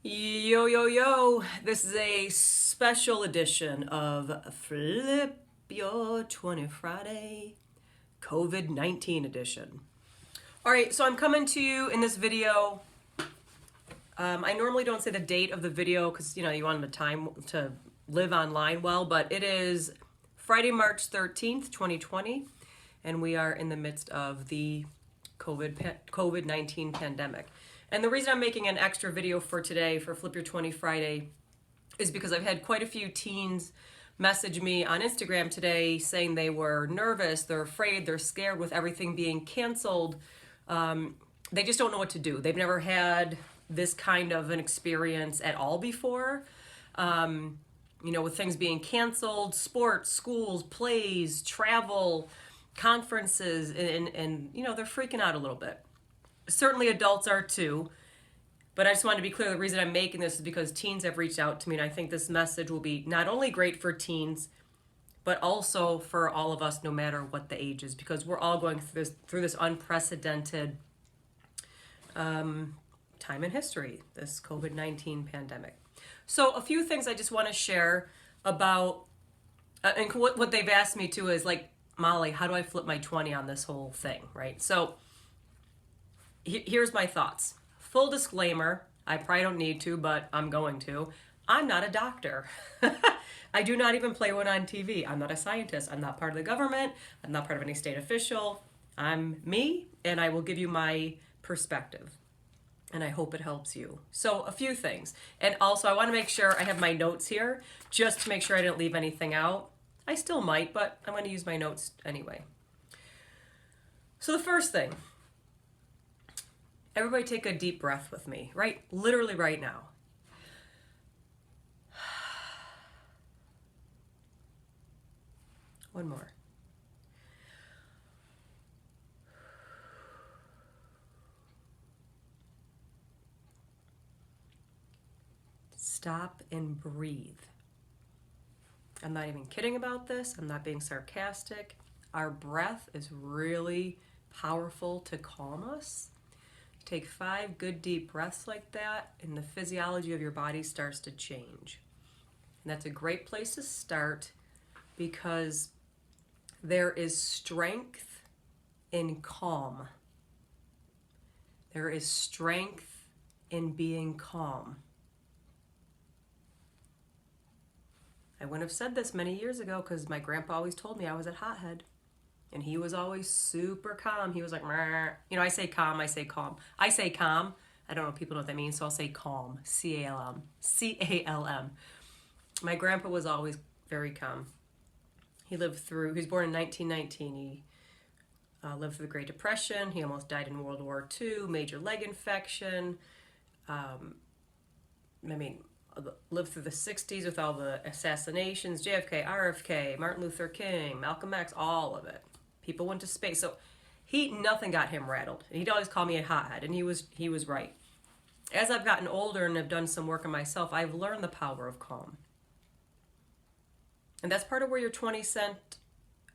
Yo, yo, yo. This is a special edition of Flip Your 20 Friday COVID-19 edition. All right, so I'm coming to you in this video. I normally don't say the date of the video because, you want the time to live online well, but it is Friday, March 13th, 2020, and we are in the midst of the COVID-19 pandemic. And the reason I'm making an extra video for today for Flip Your 20 Friday is because I've had quite a few teens message me on Instagram today saying they were nervous, they're afraid, they're scared with everything being canceled. They just don't know what to do. They've never had this kind of an experience at all before. With things being canceled, sports, schools, plays, travel, conferences, and they're freaking out a little bit. Certainly adults are too, but I just want to be clear, the reason I'm making this is because teens have reached out to me, and I think this message will be not only great for teens, but also for all of us, no matter what the age is, because we're all going through this unprecedented time in history, this COVID-19 pandemic. So a few things I just want to share about, and what they've asked me to is like, Molly, how do I flip my 20 on this whole thing, right? So here's my thoughts. Full disclaimer, I probably don't need to, but I'm going to. I'm not a doctor. I do not even play one on TV. I'm not a scientist. I'm not part of the government. I'm not part of any state official. I'm me, and I will give you my perspective. And I hope it helps you. So a few things. And also I want to make sure I have my notes here just to make sure I didn't leave anything out. I still might, but I'm going to use my notes anyway. So the first thing, everybody take a deep breath with me, right? Literally right now. One more. Stop and breathe. I'm not even kidding about this. I'm not being sarcastic. Our breath is really powerful to calm us. Take 5 good deep breaths like that, and the physiology of your body starts to change. And that's a great place to start because there is strength in calm. There is strength in being calm. I wouldn't have said this many years ago because my grandpa always told me I was a hothead. And he was always super calm. He was like, Meh. I say calm, I say calm. I say calm. I don't know if people know what that means, so I'll say calm. C-A-L-M. C-A-L-M. My grandpa was always very calm. He was born in 1919. He lived through the Great Depression. He almost died in World War II, major leg infection. Lived through the 60s with all the assassinations, JFK, RFK, Martin Luther King, Malcolm X, all of it. People went to space. So nothing got him rattled. And he'd always call me a hothead, and he was right. As I've gotten older and have done some work on myself, I've learned the power of calm. And that's part of where your 20 cent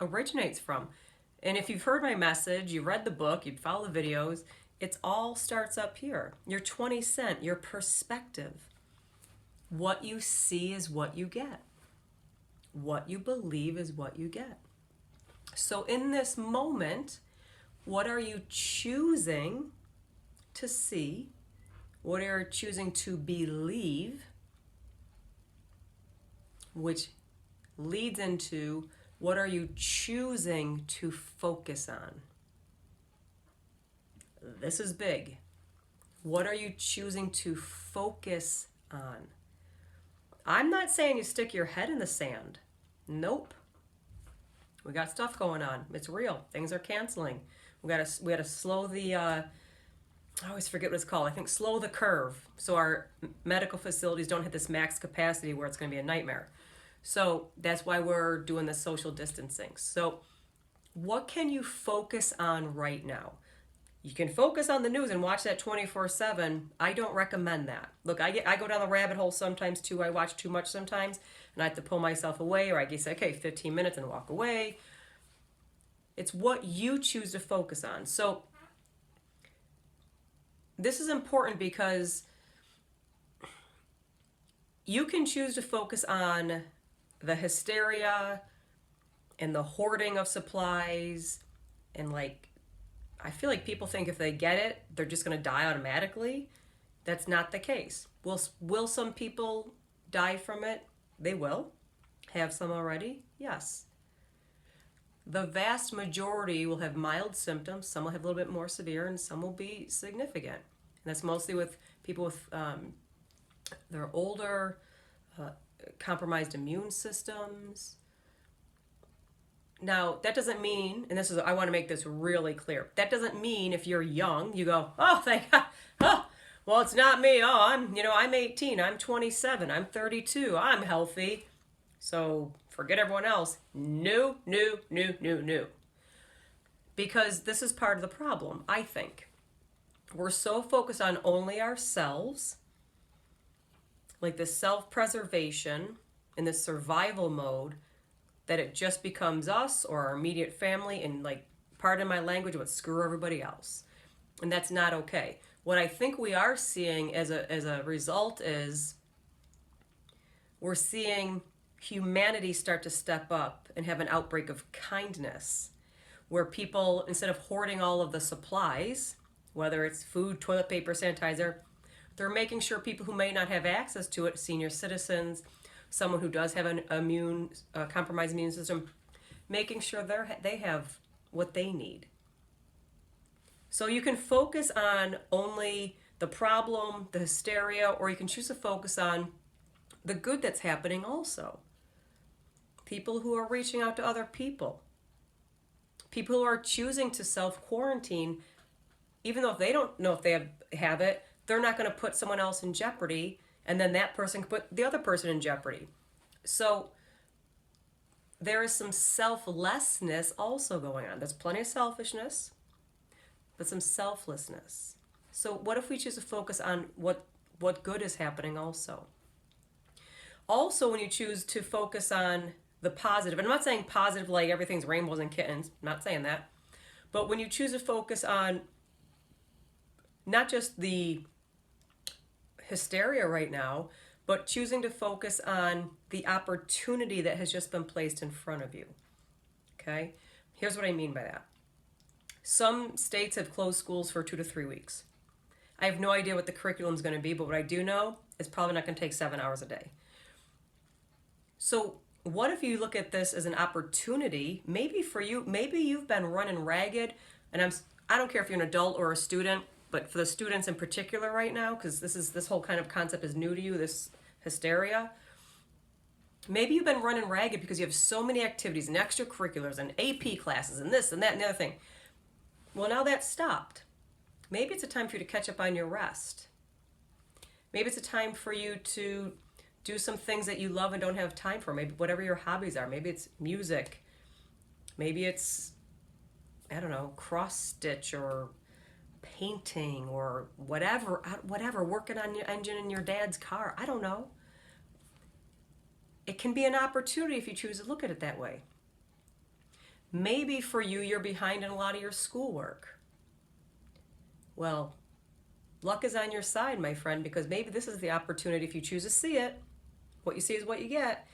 originates from. And if you've heard my message, you read the book, you follow the videos, it all starts up here. Your 20 cent, your perspective. What you see is what you get. What you believe is what you get. So in this moment, what are you choosing to see? What are you choosing to believe? Which leads into what are you choosing to focus on? This is big. What are you choosing to focus on? I'm not saying you stick your head in the sand. Nope. We got stuff going on. It's real. Things are canceling. We got to slow the I always forget what it's called. I think slow the curve so our medical facilities don't hit this max capacity where it's going to be a nightmare. So that's why we're doing this social distancing. So what can you focus on right now? You can focus on the news and watch that 24/7. I don't recommend that. Look, I go down the rabbit hole sometimes too. I watch too much sometimes, and I have to pull myself away, or I can say, okay, 15 minutes and walk away. It's what you choose to focus on. So this is important because you can choose to focus on the hysteria and the hoarding of supplies and like I feel like people think if they get it, they're just going to die automatically. That's not the case. Will some people die from it? They will. Have some already? Yes. The vast majority will have mild symptoms. Some will have a little bit more severe, and some will be significant. And that's mostly with people with their older, compromised immune systems. Now, that doesn't mean, and this is, I want to make this really clear. That doesn't mean if you're young, you go, oh, thank God, oh, well, it's not me. Oh, I'm 18, I'm 27, I'm 32, I'm healthy. So forget everyone else. No. Because this is part of the problem, I think. We're so focused on only ourselves, like this self-preservation in this survival mode, that it just becomes us or our immediate family and, like, pardon my language, but screw everybody else. And that's not okay. What I think we are seeing as a result is we're seeing humanity start to step up and have an outbreak of kindness, where people, instead of hoarding all of the supplies, whether it's food, toilet paper, sanitizer, they're making sure people who may not have access to it, senior citizens, someone who does have an compromised immune system, making sure they have what they need. So you can focus on only the problem, the hysteria, or you can choose to focus on the good that's happening also. People who are reaching out to other people. People who are choosing to self-quarantine, even though if they don't know if they have it, they're not going to put someone else in jeopardy, and then that person could put the other person in jeopardy. So there is some selflessness also going on. There's plenty of selfishness, but some selflessness. So what if we choose to focus on what good is happening also? Also, when you choose to focus on the positive, and I'm not saying positive like everything's rainbows and kittens, I'm not saying that, but when you choose to focus on not just the hysteria right now, but choosing to focus on the opportunity that has just been placed in front of you. Okay? Here's what I mean by that. Some states have closed schools for 2 to 3 weeks. I have no idea what the curriculum is going to be, but what I do know is probably not going to take 7 hours a day. So what if you look at this as an opportunity, maybe for you, maybe you've been running ragged, and I don't care if you're an adult or a student, but for the students in particular right now, because this whole kind of concept is new to you, this hysteria, maybe you've been running ragged because you have so many activities and extracurriculars and AP classes and this and that and the other thing. Well, now that's stopped. Maybe it's a time for you to catch up on your rest. Maybe it's a time for you to do some things that you love and don't have time for. Maybe whatever your hobbies are. Maybe it's music. Maybe it's, I don't know, cross stitch or painting or whatever, working on your engine in your dad's car. I don't know. It can be an opportunity if you choose to look at it that way. Maybe for you, you're behind in a lot of your schoolwork. Well, luck is on your side, my friend, because maybe this is the opportunity, if you choose to see it, what you see is what you get,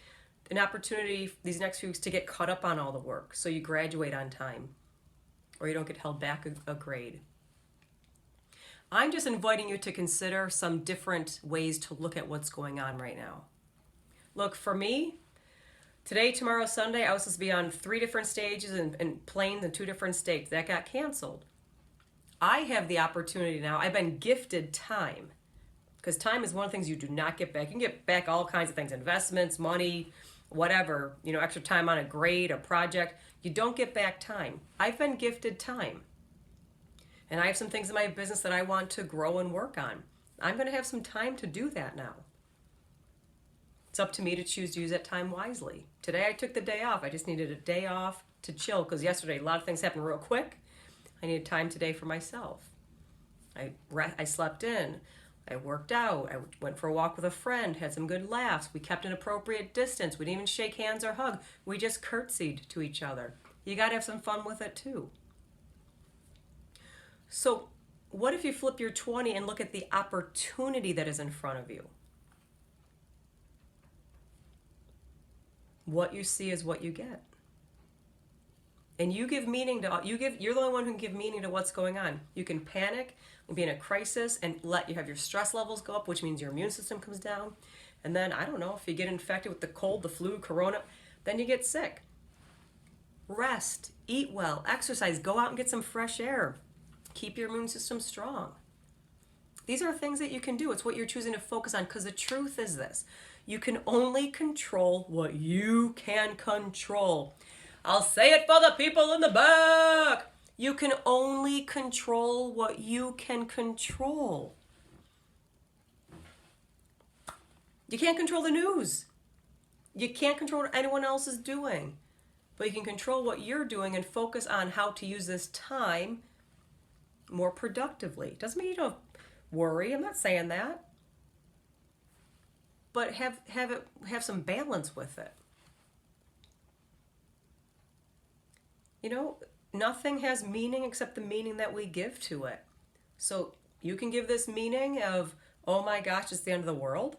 an opportunity these next few weeks to get caught up on all the work so you graduate on time or you don't get held back a grade. I'm just inviting you to consider some different ways to look at what's going on right now. Look, for me, today, tomorrow, Sunday, I was supposed to be on 3 different stages and planes in 2 different states. That got canceled. I have the opportunity now. I've been gifted time, because time is one of the things you do not get back. You can get back all kinds of things, investments, money, whatever, extra time on a grade, a project. You don't get back time. I've been gifted time. And I have some things in my business that I want to grow and work on. I'm going to have some time to do that now. It's up to me to choose to use that time wisely. Today I took the day off. I just needed a day off to chill, because yesterday a lot of things happened real quick. I needed time today for myself. I slept in. I worked out. I went for a walk with a friend, had some good laughs. We kept an appropriate distance. We didn't even shake hands or hug. We just curtsied to each other. You got to have some fun with it too. So what if you flip your 20 and look at the opportunity that is in front of you? What you see is what you get. And you give meaning to, you're the only one who can give meaning to what's going on. You can panic and be in a crisis and let you have your stress levels go up, which means your immune system comes down. And then, I don't know, if you get infected with the cold, the flu, corona, then you get sick. Rest, eat well, exercise, go out and get some fresh air. Keep your immune system strong. These are things that you can do. It's what you're choosing to focus on, because the truth is this. You can only control what you can control. I'll say it for the people in the back. You can only control what you can control. You can't control the news. You can't control what anyone else is doing. But you can control what you're doing and focus on how to use this time more productively. Doesn't mean you don't worry. I'm not saying that. But have some balance with it. You know, nothing has meaning except the meaning that we give to it. So you can give this meaning of, oh my gosh, it's the end of the world.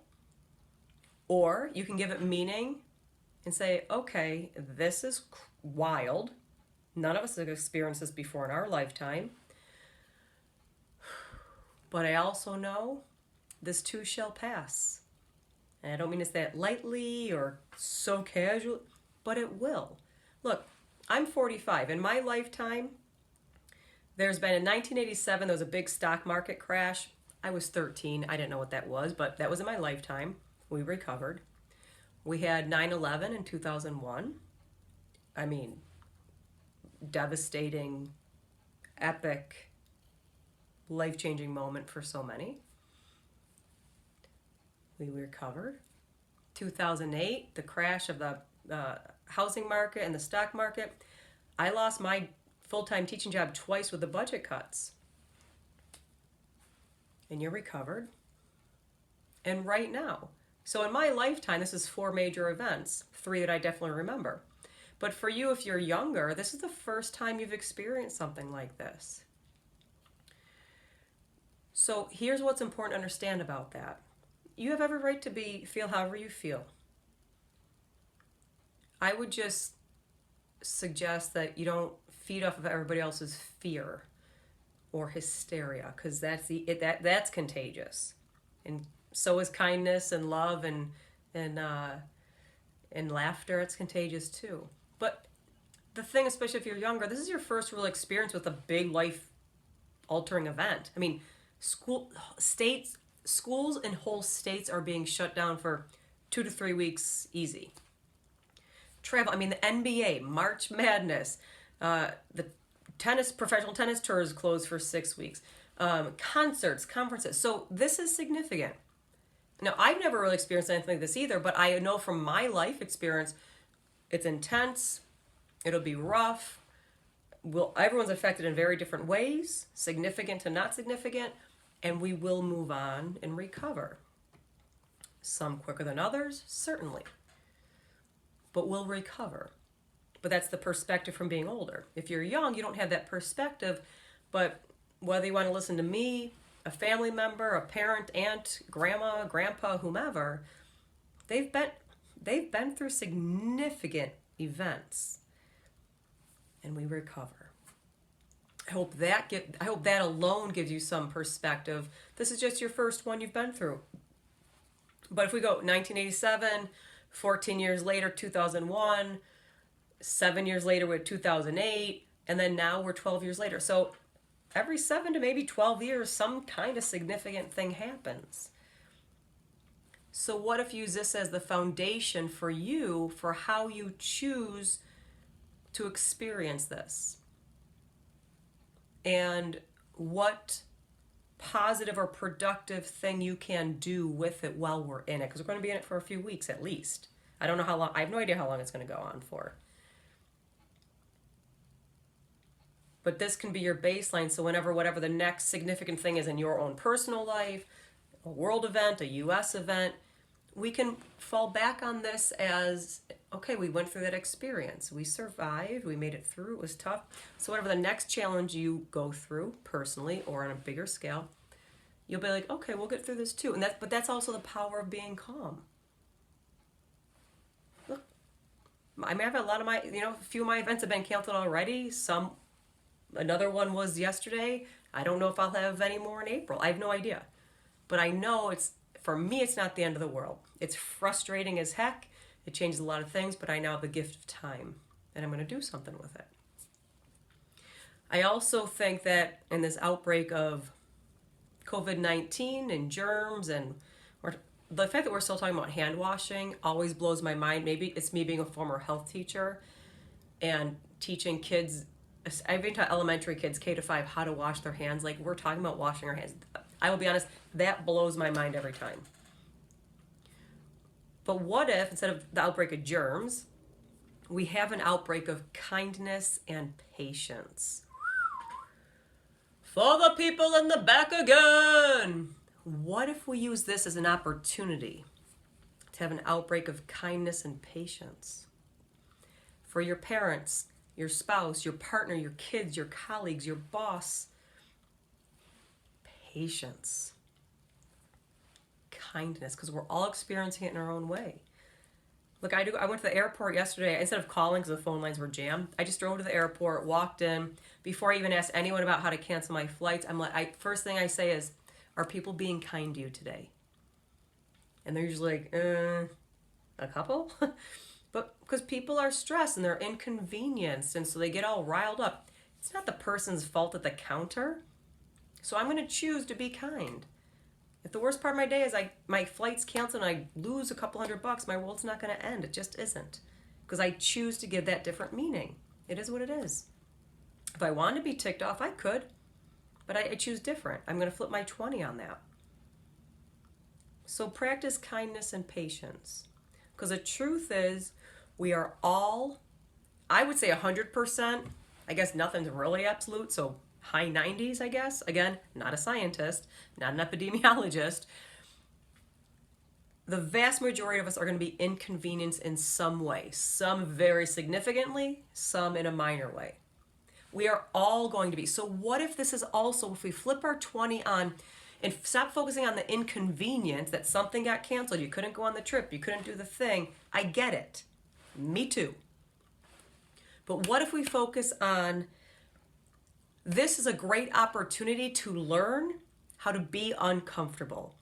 Or you can give it meaning and say, okay, this is wild. None of us have experienced this before in our lifetime. But I also know this too shall pass. And I don't mean to say it lightly or so casual, but it will. Look, I'm 45. In my lifetime, there's been, in 1987, there was a big stock market crash. I was 13. I didn't know what that was, but that was in my lifetime. We recovered. We had 9/11 in 2001. I mean, devastating, epic, life-changing moment for so many. We recovered. 2008, the crash of the housing market and the stock market. I lost my full-time teaching job twice with the budget cuts. And you recovered. And right now. So in my lifetime, this is 4 major events, 3 that I definitely remember. But for you, if you're younger, this is the first time you've experienced something like this. So here's what's important to understand about that. You have every right to feel however you feel. I would just suggest that you don't feed off of everybody else's fear or hysteria, because that's contagious. And so is kindness and love and laughter. It's contagious too. But the thing, especially if you're younger, this is your first real experience with a big life-altering event. I mean, schools and whole states are being shut down for 2 to 3 weeks easy. Travel, I mean, the NBA, March Madness, the professional tennis tour is closed for 6 weeks, concerts, conferences. So this is significant. Now, I've never really experienced anything like this either, but I know from my life experience, it's intense, it'll be rough. Everyone's affected in very different ways, significant to not significant, and we will move on and recover. Some quicker than others, certainly. But we'll recover. But that's the perspective from being older. If you're young, you don't have that perspective, but whether you want to listen to me, a family member, a parent, aunt, grandma, grandpa, whomever, they've been through significant events, and we recover. I hope that alone gives you some perspective. This is just your first one you've been through. But if we go 1987, 14 years later, 2001, 7 years later, we're 2008, and then now we're 12 years later. So every 7 to maybe 12 years, some kind of significant thing happens. So what if you use this as the foundation for you, for how you choose to experience this? And what positive or productive thing you can do with it while we're in it. Because we're going to be in it for a few weeks at least. I don't know how long. I have no idea how long it's going to go on for. But this can be your baseline. So whatever the next significant thing is in your own personal life, a world event, a U.S. event, we can fall back on this as, okay, we went through that experience. We survived. We made it through. It was tough. So whatever the next challenge you go through personally or on a bigger scale, you'll be like, okay, we'll get through this too. But that's also the power of being calm. Look, I mean, I've had a lot of my, a few of my events have been canceled already. Another one was yesterday. I don't know if I'll have any more in April. I have no idea. But I know for me, it's not the end of the world. It's frustrating as heck. It changes a lot of things, but I now have the gift of time, and I'm going to do something with it. I also think that in this outbreak of COVID-19 and germs and the fact that we're still talking about hand washing always blows my mind. Maybe it's me being a former health teacher and teaching kids, I've been taught elementary kids, K-5, how to wash their hands. Like, we're talking about washing our hands. I will be honest, that blows my mind every time. But what if, instead of the outbreak of germs, we have an outbreak of kindness and patience? For the people in the back again! What if we use this as an opportunity to have an outbreak of kindness and patience? For your parents, your spouse, your partner, your kids, your colleagues, your boss. Patience. Kindness, because we're all experiencing it in our own way. Look, I went to the airport yesterday. Instead of calling because the phone lines were jammed, I just drove to the airport, walked in. Before I even asked anyone about how to cancel my flights, first thing I say is, are people being kind to you today? And they're usually like, a couple? But because people are stressed and they're inconvenienced, and so they get all riled up. It's not the person's fault at the counter. So I'm going to choose to be kind. If the worst part of my day is my flight's canceled and I lose a couple $100, my world's not going to end. It just isn't. Because I choose to give that different meaning. It is what it is. If I wanted to be ticked off, I could. But I choose different. I'm going to flip my 20 on that. So practice kindness and patience. Because the truth is, we are all, I would say 100%. I guess nothing's really absolute, so high 90s, I guess. Again, not a scientist, not an epidemiologist. The vast majority of us are going to be inconvenienced in some way. Some very significantly, some in a minor way. We are all going to be. So what if this is also, if we flip our 20 on and stop focusing on the inconvenience that something got canceled, you couldn't go on the trip, you couldn't do the thing. I get it. Me too. But what if we focus on, this is a great opportunity to learn how to be uncomfortable,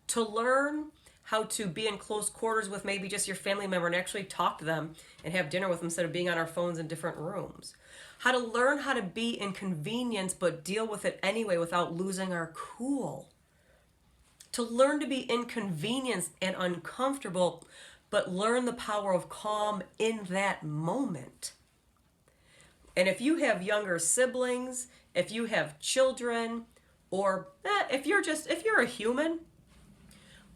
to learn how to be in close quarters with maybe just your family member and actually talk to them and have dinner with them instead of being on our phones in different rooms. How to learn how to be inconvenienced but deal with it anyway without losing our cool. To learn to be inconvenienced and uncomfortable but learn the power of calm in that moment. And if you have younger siblings, if you have children, or if you're a human,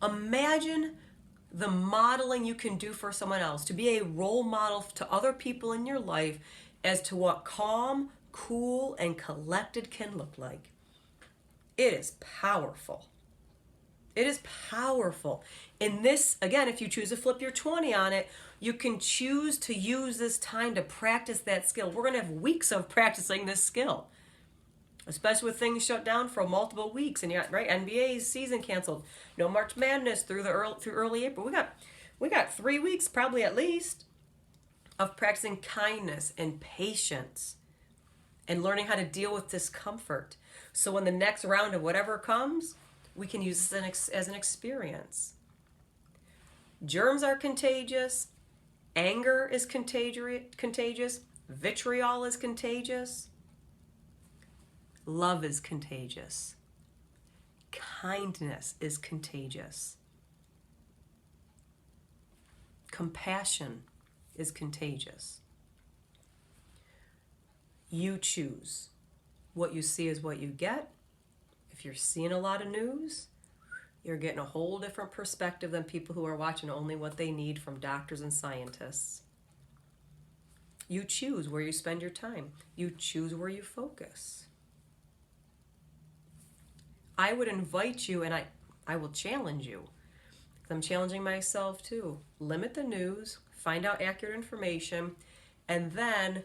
imagine the modeling you can do for someone else, to be a role model to other people in your life as to what calm, cool, and collected can look like. It is powerful. It is powerful. In this, again, if you choose to flip your 20 on it, you can choose to use this time to practice that skill. We're going to have weeks of practicing this skill, especially with things shut down for multiple weeks. And right, NBA's season canceled. No March Madness through early April. We got 3 weeks probably at least of practicing kindness and patience and learning how to deal with discomfort. So when the next round of whatever comes, we can use this as an experience. Germs are contagious. Anger is contagious. Vitriol is contagious. Love is contagious. Kindness is contagious. Compassion is contagious. You choose. What you see is what you get. If you're seeing a lot of news, you're getting a whole different perspective than people who are watching only what they need from doctors and scientists. You choose where you spend your time. You choose where you focus. I would invite you, and I will challenge you. I'm challenging myself too. Limit the news, find out accurate information, and then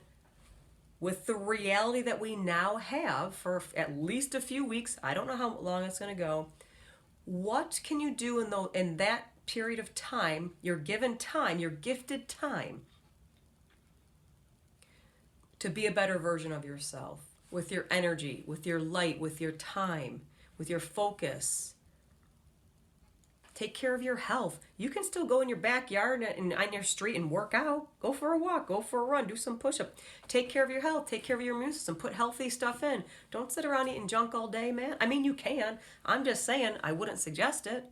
with the reality that we now have for at least a few weeks, I don't know how long it's going to go, what can you do in that period of time, your given time, your gifted time, to be a better version of yourself with your energy, with your light, with your time, with your focus. Take care of your health. You can still go in your backyard and on your street and work out. Go for a walk, go for a run, do some push-up. Take care of your health, take care of your immune system, put healthy stuff in. Don't sit around eating junk all day, man. I mean, you can. I'm just saying, I wouldn't suggest it.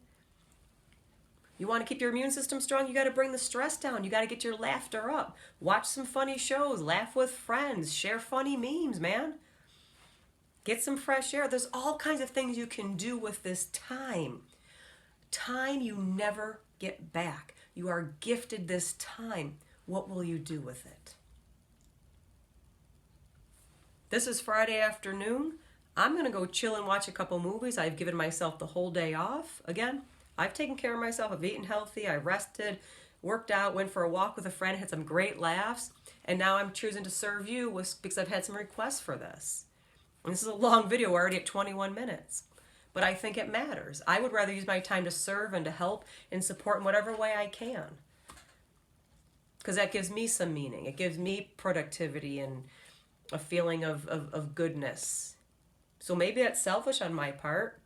You want to keep your immune system strong, you got to bring the stress down. You got to get your laughter up. Watch some funny shows, laugh with friends, share funny memes, man. Get some fresh air. There's all kinds of things you can do with this time. Time you never get back. You are gifted this time. What will you do with it? This is Friday afternoon. I'm going to go chill and watch a couple movies. I've given myself the whole day off. Again, I've taken care of myself. I've eaten healthy. I rested, worked out, went for a walk with a friend, had some great laughs. And now I'm choosing to serve you because I've had some requests for this. And this is a long video. We're already at 21 minutes. But I think it matters. I would rather use my time to serve and to help and support in whatever way I can. Because that gives me some meaning. It gives me productivity and a feeling of goodness. So maybe that's selfish on my part,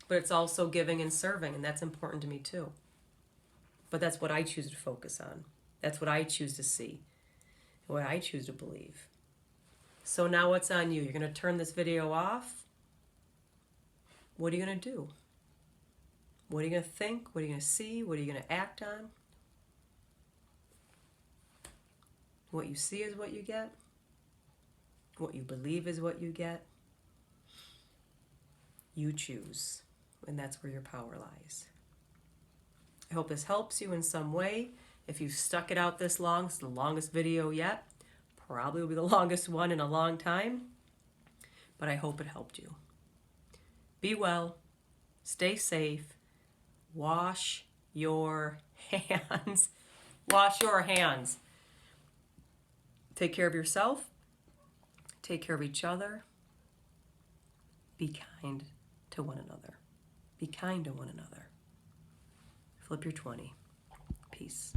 but it's also giving and serving, and that's important to me too. But that's what I choose to focus on. That's what I choose to see, what I choose to believe. So now what's on you? You're going to turn this video off? What are you going to do? What are you going to think? What are you going to see? What are you going to act on? What you see is what you get. What you believe is what you get. You choose, and that's where your power lies. I hope this helps you in some way. If you've stuck it out this long, it's the longest video yet. Probably will be the longest one in a long time, but I hope it helped you. Be well, stay safe, wash your hands. Wash your hands. Take care of yourself. Take care of each other. Be kind to one another. Be kind to one another. Flip your 20. Peace.